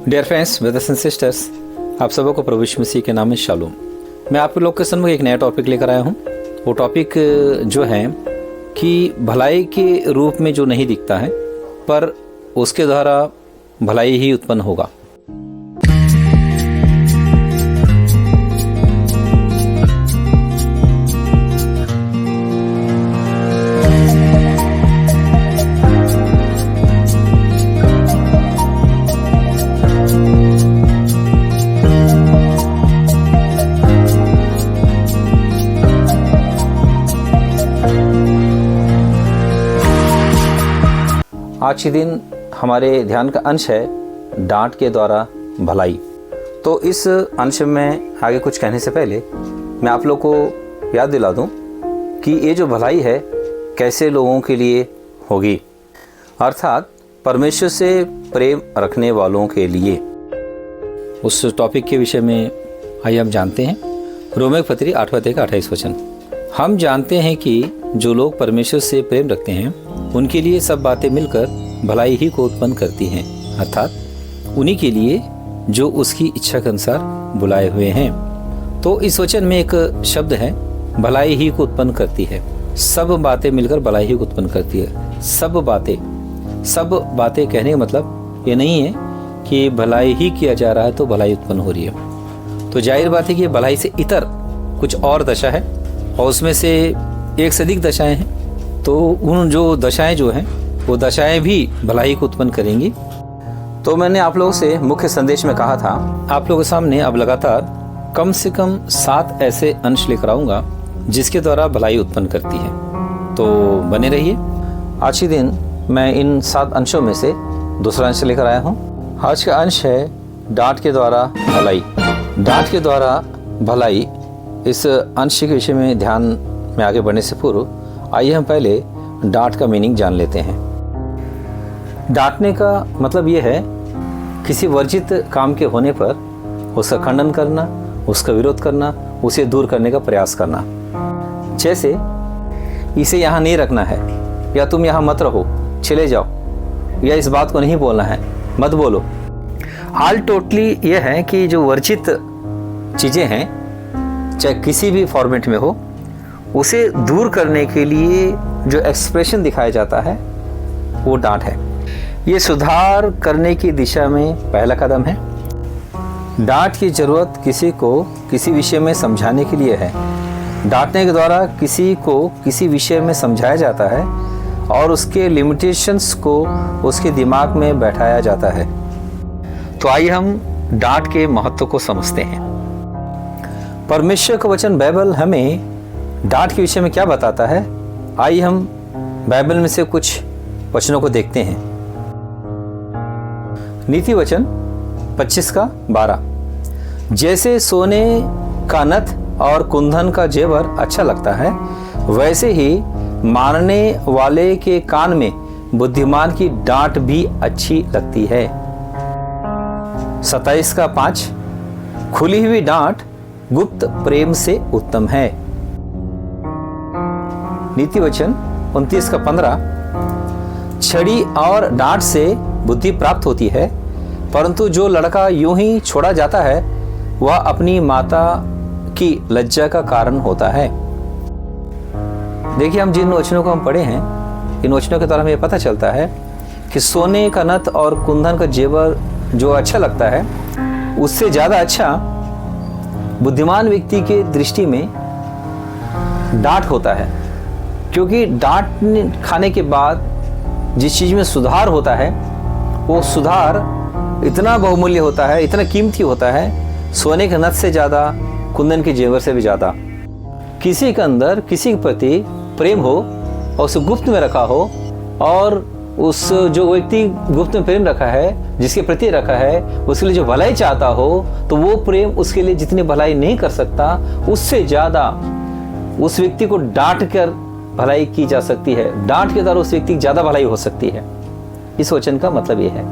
Dear friends, brothers and sisters, आप सबों को प्रभु यीशु मसीह के नाम में शालोम। मैं आप लोग के सम्मुख एक नया टॉपिक लेकर आया हूँ। वो टॉपिक जो है कि भलाई के रूप में जो नहीं दिखता है पर उसके द्वारा भलाई ही उत्पन्न होगा। आज के दिन हमारे ध्यान का अंश है डांट के द्वारा भलाई। तो इस अंश में आगे कुछ कहने से पहले मैं आप लोग को याद दिला दूं कि ये जो भलाई है कैसे लोगों के लिए होगी, अर्थात परमेश्वर से प्रेम रखने वालों के लिए। उस टॉपिक के विषय में आइए हम जानते हैं। रोमियो की पत्री 8वां अध्याय का 28 वचन। हम जानते हैं कि जो लोग परमेश्वर से प्रेम रखते हैं उनके लिए सब बातें मिलकर भलाई ही को उत्पन्न करती हैं, अर्थात उन्हीं के लिए जो उसकी इच्छा के अनुसार बुलाए हुए हैं। तो इस वचन में एक शब्द है, भलाई ही को उत्पन्न करती है। सब बातें मिलकर भलाई ही को उत्पन्न करती है। सब बातें कहने का मतलब ये नहीं है कि भलाई ही किया जा रहा है तो भलाई उत्पन्न हो रही है। तो जाहिर बात है कि भलाई से इतर कुछ और दशा है और उसमें से एक से अधिक दशाएं हैं। तो उन जो दशाएं जो हैं वो दशाएं भी भलाई को उत्पन्न करेंगी। तो मैंने आप लोगों से मुख्य संदेश में कहा था, आप लोगों के सामने अब लगातार कम से कम 7 ऐसे अंश लेकर आऊँगा जिसके द्वारा भलाई उत्पन्न करती है। तो बने रहिए। आज के दिन मैं इन 7 अंशों में से दूसरा अंश लेकर आया हूँ। आज का अंश है डांट के द्वारा भलाई। डांट के द्वारा भलाई, इस अंश के विषय में ध्यान में आगे बढ़ने से पूर्व आइए हम पहले डांट का मीनिंग जान लेते हैं। डांटने का मतलब यह है किसी वर्जित काम के होने पर उसका खंडन करना, उसका विरोध करना, उसे दूर करने का प्रयास करना। जैसे इसे यहाँ नहीं रखना है, या तुम यहाँ मत रहो, चले जाओ, या इस बात को नहीं बोलना है, मत बोलो। ऑल टोटली यह है कि जो वर्जित चीज़ें हैं, चाहे किसी भी फॉर्मेट में हो, उसे दूर करने के लिए जो एक्सप्रेशन दिखाया जाता है वो डांट है। ये सुधार करने की दिशा में पहला कदम है। डांट की जरूरत किसी को किसी विषय में समझाने के लिए है। डांटने के द्वारा किसी को किसी विषय में समझाया जाता है और उसके लिमिटेशंस को उसके दिमाग में बैठाया जाता है। तो आइए हम डांट के महत्व को समझते हैं। परमेश्वर का वचन बाइबल हमें डांट के विषय में क्या बताता है, आइए हम बाइबल में से कुछ वचनों को देखते हैं। नीति वचन 25:12। जैसे सोने का नथ और कुंदन का जेवर अच्छा लगता है, वैसे ही मारने वाले के कान में बुद्धिमान की डांट भी अच्छी लगती है। 27:5। खुली हुई डांट गुप्त प्रेम से उत्तम है। नीति वचन 29:15। छड़ी और डांट से बुद्धि प्राप्त होती है, परंतु जो लड़का यूं ही छोड़ा जाता है वह अपनी माता की लज्जा का कारण होता है। देखिए, हम जिन वचनों को हम पढ़े हैं, इन वचनों के द्वारा हमें पता चलता है कि सोने का नथ और कुंदन का जेवर जो अच्छा लगता है, उससे ज्यादा अच्छा बुद्धिमान व्यक्ति के दृष्टि में डांट होता है। क्योंकि डांट खाने के बाद जिस चीज में सुधार होता है, वो सुधार इतना बहुमूल्य होता है, इतना कीमती होता है, सोने के नथ से ज्यादा, कुंदन के जेवर से भी ज्यादा। किसी के अंदर किसी के प्रति प्रेम हो और उसे गुप्त में रखा हो, और उस जो व्यक्ति गुप्त में प्रेम रखा है, जिसके प्रति रखा है, उसके लिए जो भलाई चाहता हो, तो वो प्रेम उसके लिए जितनी भलाई नहीं कर सकता, उससे ज्यादा उस व्यक्ति को डांट कर भलाई की जा सकती है। डांट के द्वारा उस व्यक्ति की ज्यादा भलाई हो सकती है। इस वचन का मतलब यह है।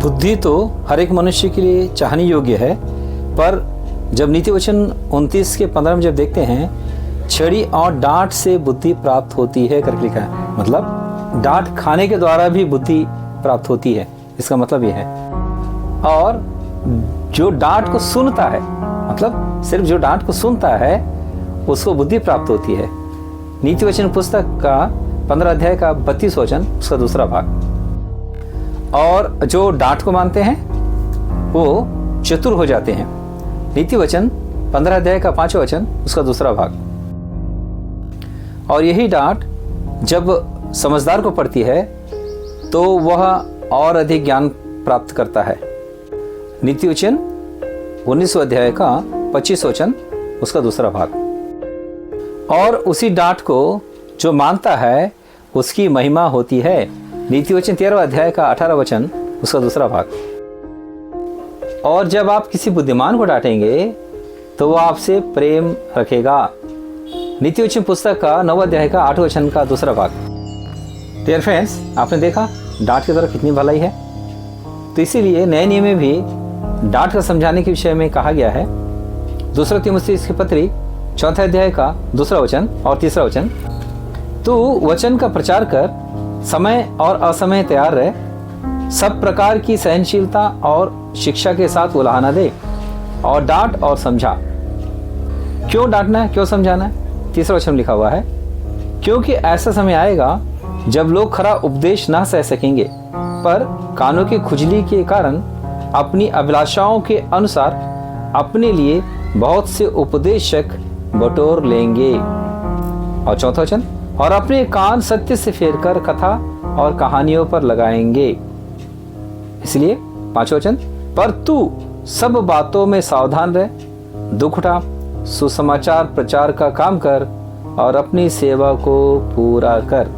बुद्धि तो हर एक मनुष्य के लिए चाहने योग्य है, पर जब नीति वचन 29:15 में जब देखते हैं, छड़ी और डांट से बुद्धि प्राप्त होती है करके लिखा है, मतलब डांट खाने के द्वारा भी बुद्धि प्राप्त होती है। इसका मतलब यह है और जो डांट को सुनता है, मतलब सिर्फ जो डांट को सुनता है उसको बुद्धि प्राप्त होती है। नीति वचन पुस्तक का 15 अध्याय का 32 वचन उसका दूसरा भाग। और जो डांट को मानते हैं वो चतुर हो जाते हैं। नीति वचन 15 अध्याय का 5वां वचन उसका दूसरा भाग। और यही डांट जब समझदार को पड़ती है तो वह और अधिक ज्ञान प्राप्त करता है। नीति वचन 19वें अध्याय का 25 वचन उसका दूसरा भाग। और उसी डांट को जो मानता है उसकी महिमा होती है। नीति वचन 13वें अध्याय का 18 वचन उसका दूसरा भाग। और जब आप किसी बुद्धिमान को डांटेंगे तो वह आपसे प्रेम रखेगा। नीति वचन पुस्तक का 9वें अध्याय का 8वें वचन का दूसरा भाग। डियर फ्रेंड्स, आपने देखा डांट की तरफ कितनी भलाई है। तो इसीलिए नए नियम में भी डांट का समझाने के विषय में कहा गया है। दूसरा तीमुथियुस की पत्री 4 अध्याय का 2 वचन और 3 वचन, तू वचन का प्रचार कर, समय और असमय तैयार रह, सब प्रकार की सहनशीलता और शिक्षा के साथ उलाहना दे और डांट और समझा। क्यों डांटना है, क्यों समझाना है? 3 वचन लिखा हुआ है, क्योंकि ऐसा समय आएगा जब लोग खरा उपदेश ना सह सकेंगे, पर कानों की खुजली के कारण अपनी अभिलाषाओं के अनुसार अपने लिए बहुत से उपदेशक बटोर लेंगे। और 4 वचन, और अपने कान सत्य से फेरकर कथा और कहानियों पर लगाएंगे। इसलिए 5 वचन, पर तू सब बातों में सावधान रह, दुख उठा, सुसमाचार प्रचार का काम कर और अपनी सेवा को पूरा कर।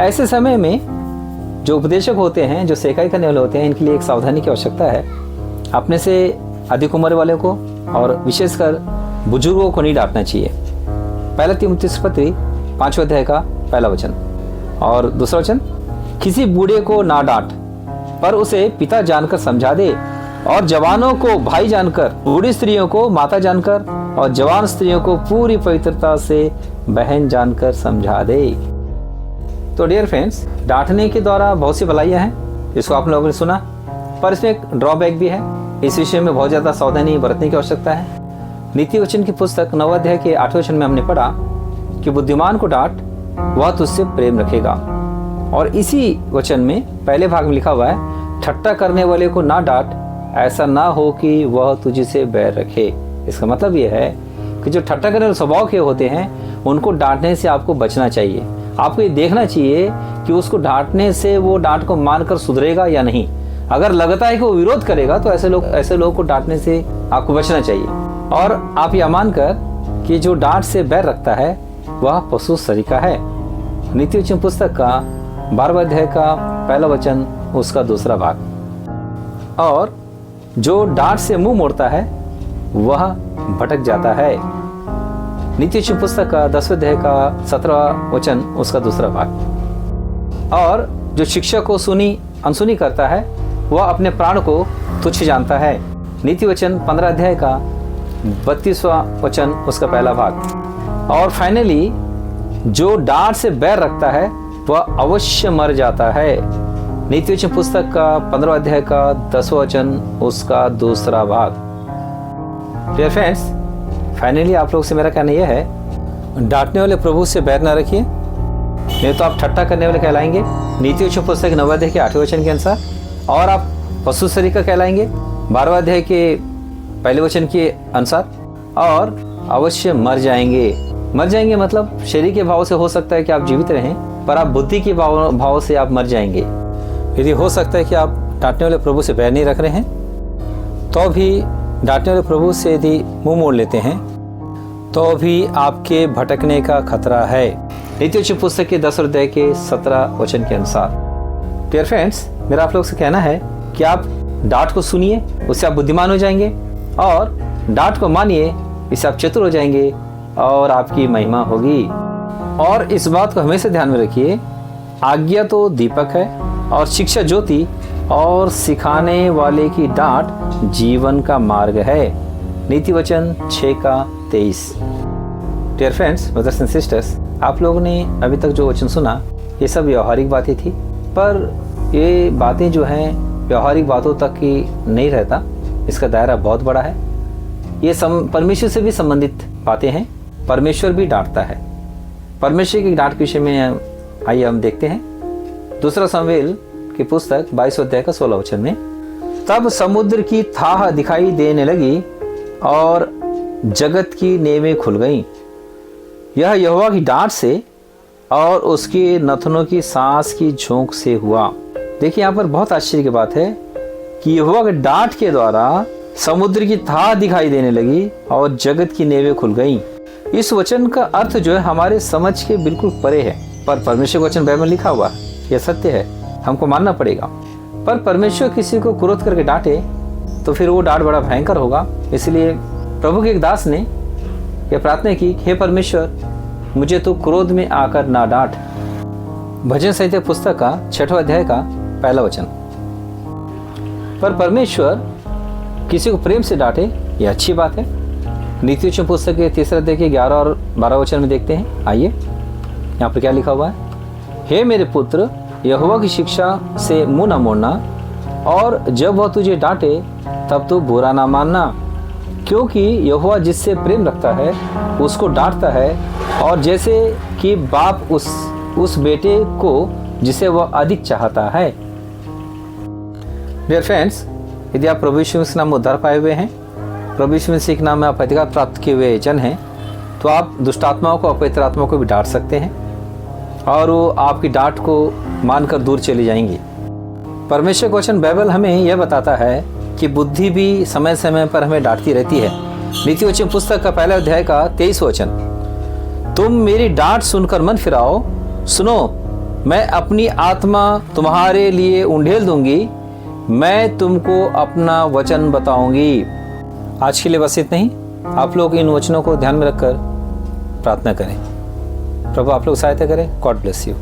ऐसे समय में जो उपदेशक होते हैं, जो सेकाई करने वाले होते हैं, इनके लिए एक सावधानी की आवश्यकता है। अपने से अधिक उम्र वाले को और विशेषकर बुजुर्गों को नहीं डांटना चाहिए। पहला तीमुथियुस की पत्री 5वें अध्याय का 1 वचन। और 2 वचन, किसी बूढ़े को ना डांट, पर उसे पिता जानकर समझा दे, और जवानों को भाई जानकर, बूढ़ी स्त्रियों को माता जानकर, और जवान स्त्रियों को पूरी पवित्रता से बहन जानकर समझा दे। तो डियर फ्रेंड्स, डांटने के द्वारा बहुत सी भलाइयां हैं, इसको आप लोगों ने सुना, पर इसमें एक ड्रॉबैक भी है। इस विषय में बहुत ज़्यादा सावधानी बरतने की आवश्यकता है। नीति वचन की पुस्तक 9वें अध्याय के 8वें वचन में हमने पढ़ा कि बुद्धिमान को डांट, वह तुझसे प्रेम रखेगा। और इसी वचन में पहले भाग में लिखा हुआ है, ठट्टा करने वाले को ना डांट, ऐसा ना हो कि वह तुझसे बैर रखे। इसका मतलब यह है कि जो ठट्टा करने वाले स्वभाव के होते हैं उनको डांटने से आपको बचना चाहिए। आपको ये देखना चाहिए कि उसको डांटने से वो डांट को मानकर सुधरेगा या नहीं। अगर लगता है कि वो विरोध करेगा तो ऐसे लोगों को डांटने से आपको बचना चाहिए। और आप यह मानकर कि जो डांट से बैर रखता है वह पशु सरीखा है। नीति वचन पुस्तक का 12वें अध्याय का 1 वचन उसका 2 भाग। और जो डांट से मुंह मोड़ता है वह भटक जाता है। नीति वचन पुस्तक का 10वें अध्याय का 17वां वचन उसका 2 भाग। और जो शिक्षा को अनसुनी करता है वह अपने प्राण को तुच्छ जानता है। नीति वचन 15 अध्याय का 32वां वचन उसका 1 भाग। और फाइनली जो डांट से बैर रखता है वह अवश्य मर जाता है। नीति वचन पुस्तक का 15 अध्याय का 10वां वचन उसका 2 भाग। डियर फ्रेंड्स, फाइनली आप लोग से मेरा कहना यह है, डांटने वाले प्रभु से बैर ना रखिए, नहीं तो आप ठट्टा करने वाले कहलाएंगे नीति वचन पुस्तक 9वें अध्याय के 8वें वचन के अनुसार, और आप पशु सरीखा कहलाएंगे 12वें अध्याय के 1 वचन के अनुसार, और अवश्य मर जाएंगे मतलब शरीर के भाव से हो सकता है कि आप जीवित रहें, पर आप बुद्धि के भाव से आप मर जाएंगे। यदि हो सकता है कि आप डांटने वाले प्रभु से बैर नहीं रख रहे हैं, तो भी डांटने वाले प्रभु से यदि मुंह मोड़ लेते हैं तो भी आपके भटकने का खतरा है। नीति वचन पुस्तक के 10 अध्याय के 17 वचन के अनुसार। डियर फ्रेंड्स, मेरा आप लोग से कहना है कि आप डांट को सुनिए, उससे आप बुद्धिमान हो जाएंगे, और डांट को मानिए, इससे आप चतुर हो जाएंगे और आपकी महिमा होगी। और इस बात को हमेशा ध्यान में रखिए, आज्ञा तो दीपक है और शिक्षा ज्योति, और सिखाने वाले की डांट जीवन का मार्ग है। नीति वचन 6:23। Dear friends, brothers and sisters, आप लोगों ने अभी तक जो वचन सुना ये सब व्यवहारिक बातें थी, पर ये बातें जो हैं व्यवहारिक बातों तक ही नहीं रहता, इसका दायरा बहुत बड़ा है। ये परमेश्वर से भी संबंधित बातें हैं। परमेश्वर भी डांटता है। परमेश्वर की डांट के विषय में आइए हम देखते हैं। दूसरा शमूएल की पुस्तक 22 अध्याय का 16 वचन में, तब समुद्र की थाह दिखाई देने लगी और जगत की नेवें खुल गईं। यह यहोवा की डांट से और उसके नथनों की सांस की झोंक से हुआ। देखिए यहाँ पर बहुत आश्चर्य की बात है कि यहोवा के डांट के द्वारा समुद्र की थाह दिखाई देने लगी और जगत की नेवें खुल गईं। इस वचन का अर्थ जो है हमारे समझ के बिल्कुल परे है, पर परमेश्वर वचन बाइबल में लिखा हुआ यह सत्य है, हमको मानना पड़ेगा। पर परमेश्वर किसी को क्रोध करके डांटे तो फिर वो डांट बड़ा भयंकर होगा। इसलिए प्रभु के एक दास ने यह प्रार्थना की, हे परमेश्वर, मुझे तो क्रोध में आकर ना डांट। भजन संहिता पुस्तक का 6वां अध्याय का 1 वचन। पर परमेश्वर किसी को प्रेम से डांटे यह अच्छी बात है। नीतिवचन पुस्तक के 3 अध्याय के 11 और 12 वचन में देखते हैं। आइए यहाँ पर क्या लिखा हुआ है, हे मेरे पुत्र, यहोवा की शिक्षा से मुंह न मोड़ना, और जब वह तुझे डांटे तब तो बुरा ना मानना, क्योंकि यहोवा जिससे प्रेम रखता है उसको डांटता है, और जैसे कि बाप उस बेटे को जिसे वह अधिक चाहता है। डियर फ्रेंड्स, यदि आप प्रभु यीशु मसीह के नाम में उद्धार पाए हुए हैं, प्रभु यीशु मसीह के नाम में आप अधिकार प्राप्त किए हुए जन हैं, तो आप दुष्ट आत्माओं को, अपवित्र आत्माओं को भी डांट सकते हैं और वो आपकी डांट को मानकर दूर चली जाएंगी। परमेश्वर का वचन बाइबल हमें यह बताता है कि बुद्धि भी समय समय पर हमें डांटती रहती है। नीतिवचन पुस्तक का 1 अध्याय का 23 वचन, तुम मेरी डांट सुनकर मन फिराओ, सुनो, मैं अपनी आत्मा तुम्हारे लिए उंडेल दूंगी, मैं तुमको अपना वचन बताऊंगी। आज के लिए बस इतना ही। आप लोग इन वचनों को ध्यान में रखकर प्रार्थना करें। प्रभु आप लोग सहायता करें। God bless you.